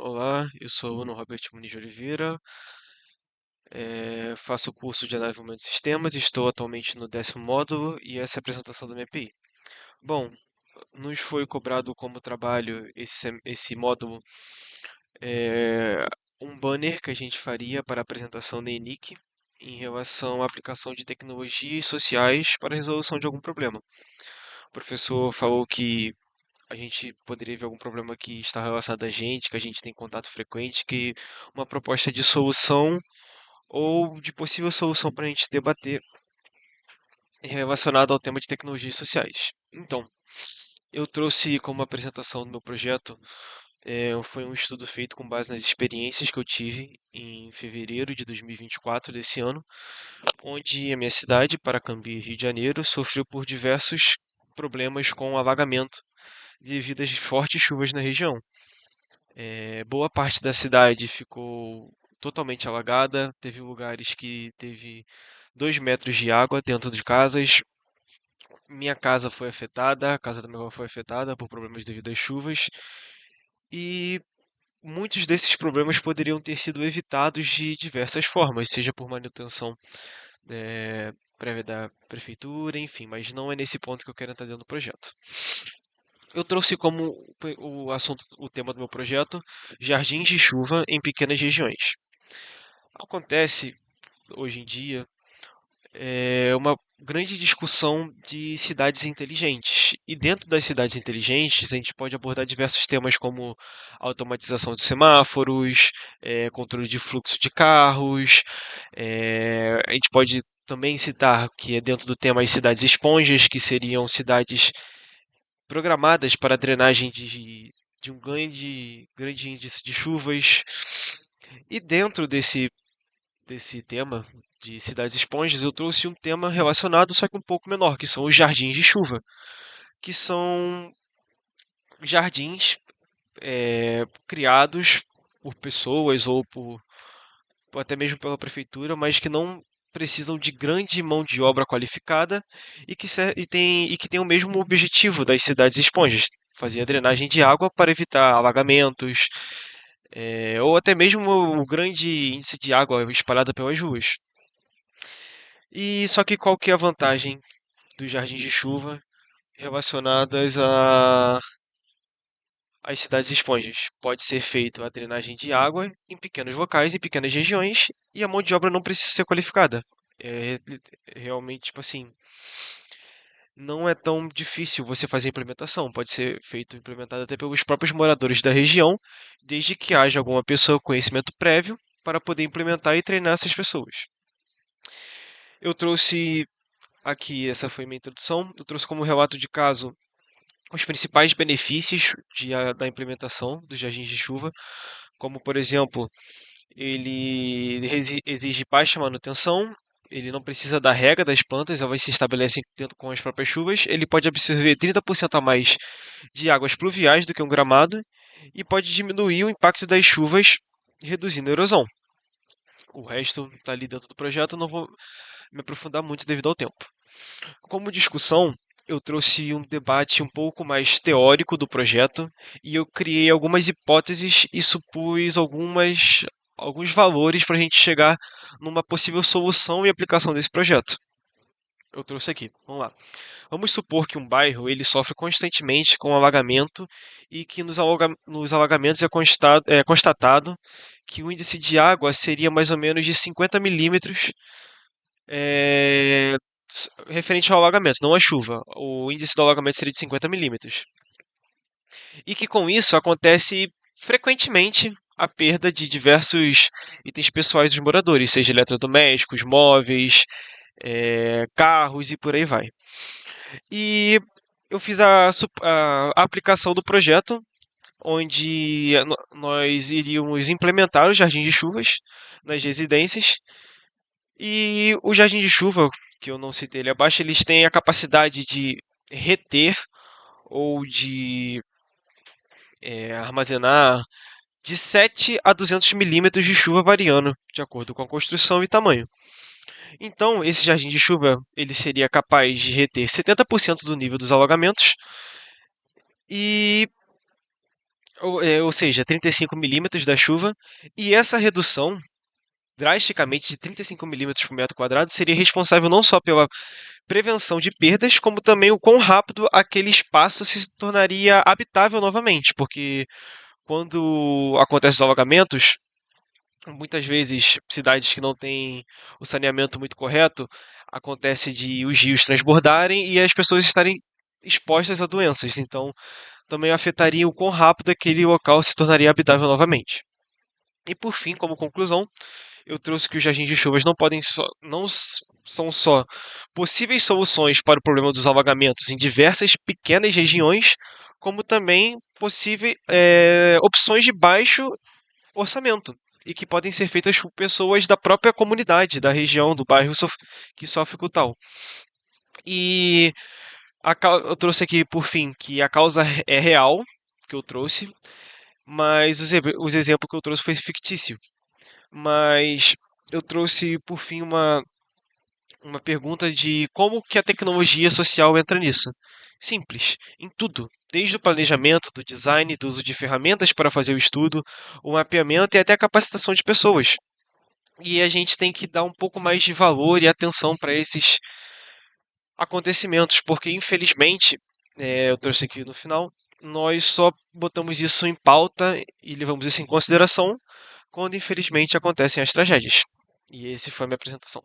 Olá, eu sou o aluno Robert Muniz de Oliveira, faço o curso de Análise de Movimentos e Sistemas, estou atualmente no 10º módulo e essa é a apresentação da minha API. Bom, nos foi cobrado como trabalho esse módulo, é, um banner que a gente faria para a apresentação da ENIC em relação à aplicação de tecnologias sociais para a resolução de algum problema. O professor falou que a gente poderia ver algum problema que está relacionado a gente, que a gente tem contato frequente, que uma proposta de solução ou de possível solução para a gente debater relacionada ao tema de tecnologias sociais. Então, eu trouxe como apresentação do meu projeto, foi um estudo feito com base nas experiências que eu tive em fevereiro de 2024 desse ano, onde a minha cidade, Paracambi, Rio de Janeiro, sofreu por diversos problemas com alagamento devido às fortes chuvas na região. Boa parte da cidade ficou totalmente alagada, teve lugares que teve 2 metros de água dentro de casas. Minha casa foi afetada, a casa da minha avó foi afetada por problemas devido às chuvas. E muitos desses problemas poderiam ter sido evitados de diversas formas, seja por manutenção prévia da prefeitura, enfim, mas não é nesse ponto que eu quero entrar dentro do projeto. Eu trouxe como o assunto, o tema do meu projeto, jardins de chuva em pequenas regiões. Acontece hoje em dia uma grande discussão de cidades inteligentes. E dentro das cidades inteligentes, a gente pode abordar diversos temas como automatização de semáforos, controle de fluxo de carros. A gente pode também citar que é dentro do tema as cidades esponjas, que seriam cidades programadas para a drenagem de um grande índice de chuvas. E dentro desse tema de cidades esponjas, eu trouxe um tema relacionado, só que um pouco menor, que são os jardins de chuva, que são jardins criados por pessoas ou até mesmo pela prefeitura, mas que não precisam de grande mão de obra qualificada e que tem o mesmo objetivo das cidades esponjas, fazer a drenagem de água para evitar alagamentos, ou até mesmo o grande índice de água espalhada pelas ruas. E só que qual que é a vantagem dos jardins de chuva relacionadas às cidades esponjas? Pode ser feito a drenagem de água em pequenos locais, em pequenas regiões, e a mão de obra não precisa ser qualificada. É realmente, tipo assim, não é tão difícil você fazer a implementação. Pode ser feito implementado até pelos próprios moradores da região, desde que haja alguma pessoa com conhecimento prévio para poder implementar e treinar essas pessoas. Eu trouxe aqui, essa foi minha introdução, eu trouxe como relato de caso os principais benefícios da implementação dos jardins de chuva, como por exemplo, ele exige baixa manutenção, ele não precisa da rega das plantas, elas se estabelecem dentro com as próprias chuvas, ele pode absorver 30% a mais de águas pluviais do que um gramado e pode diminuir o impacto das chuvas, reduzindo a erosão. O resto está ali dentro do projeto, eu não vou me aprofundar muito devido ao tempo. Como discussão, eu trouxe um debate um pouco mais teórico do projeto e eu criei algumas hipóteses e supus alguns valores para a gente chegar numa possível solução e aplicação desse projeto. Eu trouxe aqui, vamos lá. Vamos supor que um bairro ele sofre constantemente com alagamento e que nos alagamentos é constatado que o índice de água seria mais ou menos de 50 milímetros referente ao alagamento, não à chuva. O índice do alagamento seria de 50 milímetros. E que com isso acontece frequentemente a perda de diversos itens pessoais dos moradores, seja eletrodomésticos, móveis, carros e por aí vai. E eu fiz a aplicação do projeto, onde nós iríamos implementar os jardins de chuvas nas residências. E o jardim de chuva, que eu não citei ali abaixo, eles têm a capacidade de reter ou de armazenar de 7 a 200 milímetros de chuva variando de acordo com a construção e tamanho. Então, esse jardim de chuva ele seria capaz de reter 70% do nível dos alagamentos e ou seja, 35 milímetros da chuva, e essa redução drasticamente de 35 milímetros por metro quadrado seria responsável não só pela prevenção de perdas, como também o quão rápido aquele espaço se tornaria habitável novamente, porque quando acontecem os alagamentos, muitas vezes cidades que não têm o saneamento muito correto, acontece de os rios transbordarem e as pessoas estarem expostas a doenças. Então, também afetaria o quão rápido aquele local se tornaria habitável novamente. E por fim, como conclusão, eu trouxe que os jardins de chuvas não são só possíveis soluções para o problema dos alagamentos em diversas pequenas regiões, como também possíveis opções de baixo orçamento e que podem ser feitas por pessoas da própria comunidade, da região, do bairro que sofre com tal. E eu trouxe aqui, por fim, que a causa é real, que eu trouxe, mas os exemplos que eu trouxe foi fictício. Mas eu trouxe, por fim, uma pergunta de como que a tecnologia social entra nisso. Simples, em tudo, desde o planejamento, do design, do uso de ferramentas para fazer o estudo, o mapeamento e até a capacitação de pessoas. E a gente tem que dar um pouco mais de valor e atenção para esses acontecimentos, porque infelizmente, eu trouxe aqui no final, nós só botamos isso em pauta e levamos isso em consideração quando infelizmente acontecem as tragédias. E esse foi a minha apresentação.